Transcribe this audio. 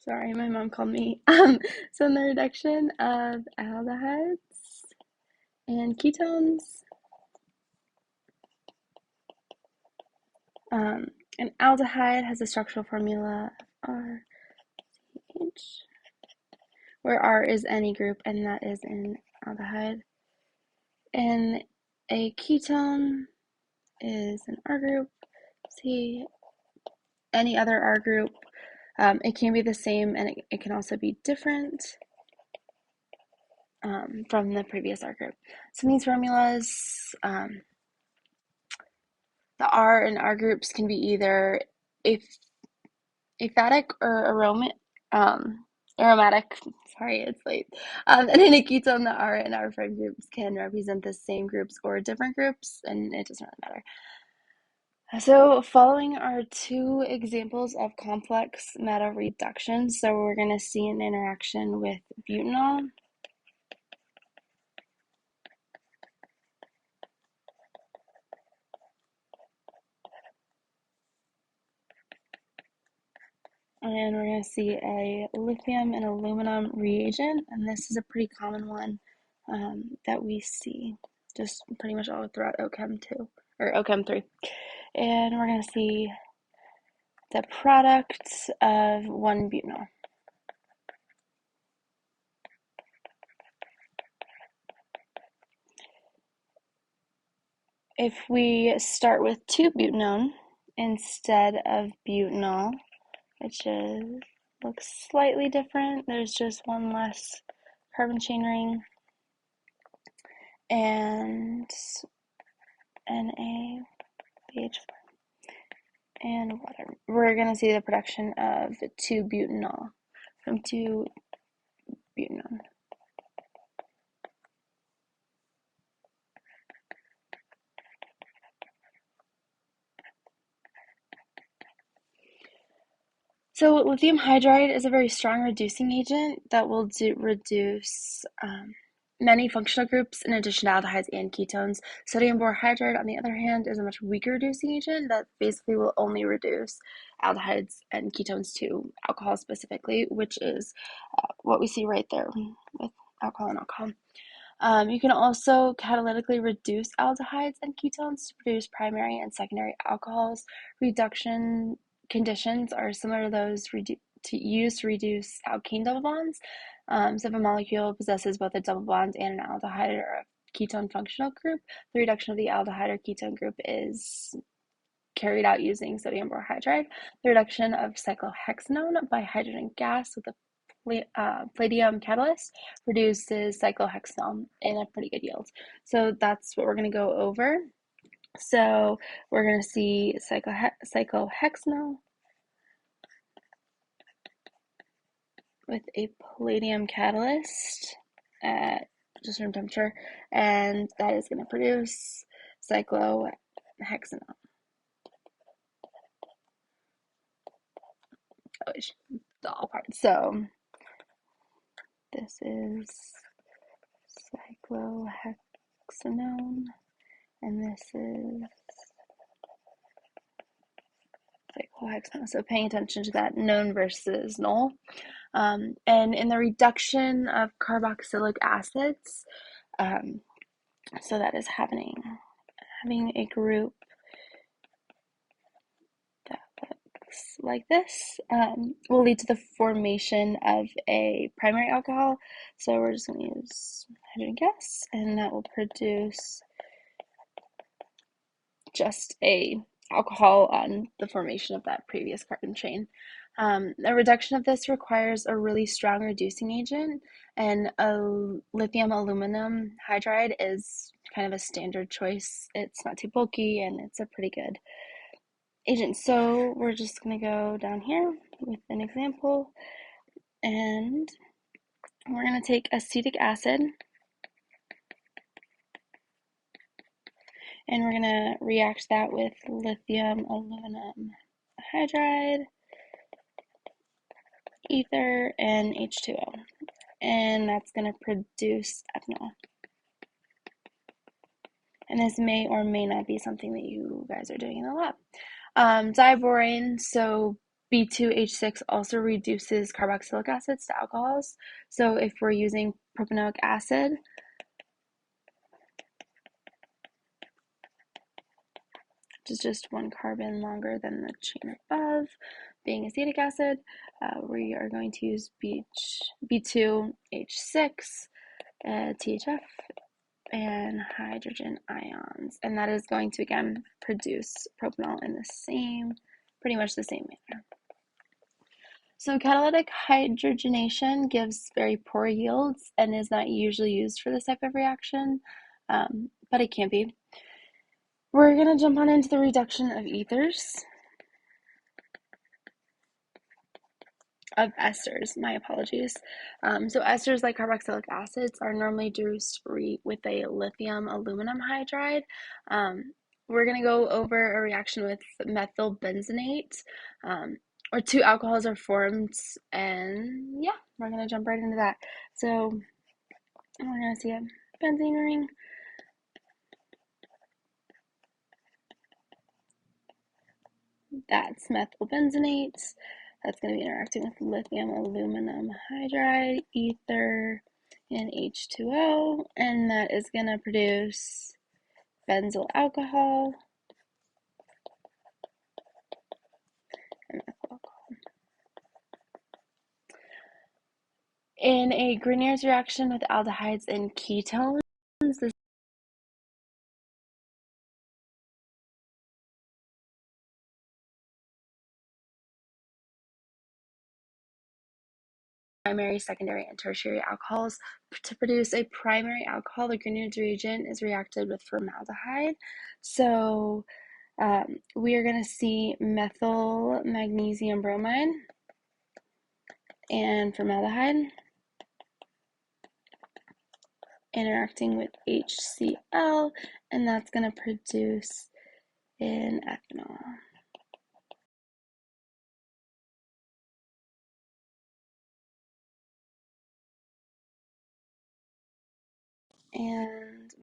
Sorry, my mom called me. So in the reduction of aldehydes and ketones, an aldehyde has a structural formula RH, where R is any group and that is an aldehyde. And a ketone is an R group. See, any other R group. It can be the same and it can also be different from the previous R group. So in these formulas, the R and R groups can be either aphatic or aromatic. Sorry, it's late. And in a ketone, the R and R prime groups can represent the same groups or different groups, and it doesn't really matter. So following are two examples of complex metal reduction. So we're going to see an interaction with butanol. And we're going to see a lithium and aluminum reagent, and this is a pretty common one that we see just pretty much all throughout OChem 2 or OChem 3. And we're going to see the product of 1-butanol. If we start with 2-butanone instead of butanol, which looks slightly different, there's just one less carbon chain ring, and NaBH4 and water. We're going to see the production of 2-butanol from 2-butanone. So lithium hydride is a very strong reducing agent that will reduce many functional groups in addition to aldehydes and ketones. Sodium borhydride, on the other hand, is a much weaker reducing agent that basically will only reduce aldehydes and ketones to alcohol specifically, which is what we see right there with alcohol and alcohol. You can also catalytically reduce aldehydes and ketones to produce primary and secondary alcohols. Reduction conditions are similar to those used to reduce alkane double bonds. So if a molecule possesses both a double bond and an aldehyde or a ketone functional group, the reduction of the aldehyde or ketone group is carried out using sodium borhydride. The reduction of cyclohexanone by hydrogen gas with a palladium catalyst produces cyclohexanol in a pretty good yield. So that's what we're going to go over. So we're going to see cyclohexanol with a palladium catalyst at just room temperature, and that is going to produce cyclohexanol. The all parts. So this is cyclohexanone, and this is cyclohexanone. So paying attention to that known versus null. And in the reduction of carboxylic acids, so that is having a group that looks like this, will lead to the formation of a primary alcohol. So we're just going to use hydrogen gas, and that will produce just a alcohol on the formation of that previous carbon chain. A reduction of this requires a really strong reducing agent, and a lithium aluminum hydride is kind of a standard choice. It's not too bulky and it's a pretty good agent. So we're just going to go down here with an example, and we're going to take acetic acid, and we're going to react that with lithium aluminum hydride, ether, and H2O. And that's going to produce ethanol. And this may or may not be something that you guys are doing in the lab. Diborane, so B2H6 also reduces carboxylic acids to alcohols. So if we're using propanoic acid, which is just one carbon longer than the chain above, being acetic acid, we are going to use B2H6, THF, and hydrogen ions. And that is going to, again, produce propanol in the same, pretty much the same manner. So catalytic hydrogenation gives very poor yields and is not usually used for this type of reaction, but it can be. We're going to jump on into the reduction of ethers, of esters, my apologies. So esters like carboxylic acids are normally reduced with a lithium aluminum hydride. We're going to go over a reaction with methylbenzenate, or two alcohols are formed, and yeah, we're going to jump right into that. So we're going to see a benzene ring. That's methylbenzenate. That's going to be interacting with lithium aluminum hydride, ether, and H2O, and that is going to produce benzyl alcohol and methyl alcohol. In a Grignard's reaction with aldehydes and ketones, this primary, secondary, and tertiary alcohols. To produce a primary alcohol, the Grignard's reagent is reacted with formaldehyde. So we are going to see methyl magnesium bromide and formaldehyde interacting with HCl, and that's going to produce an ethanol. And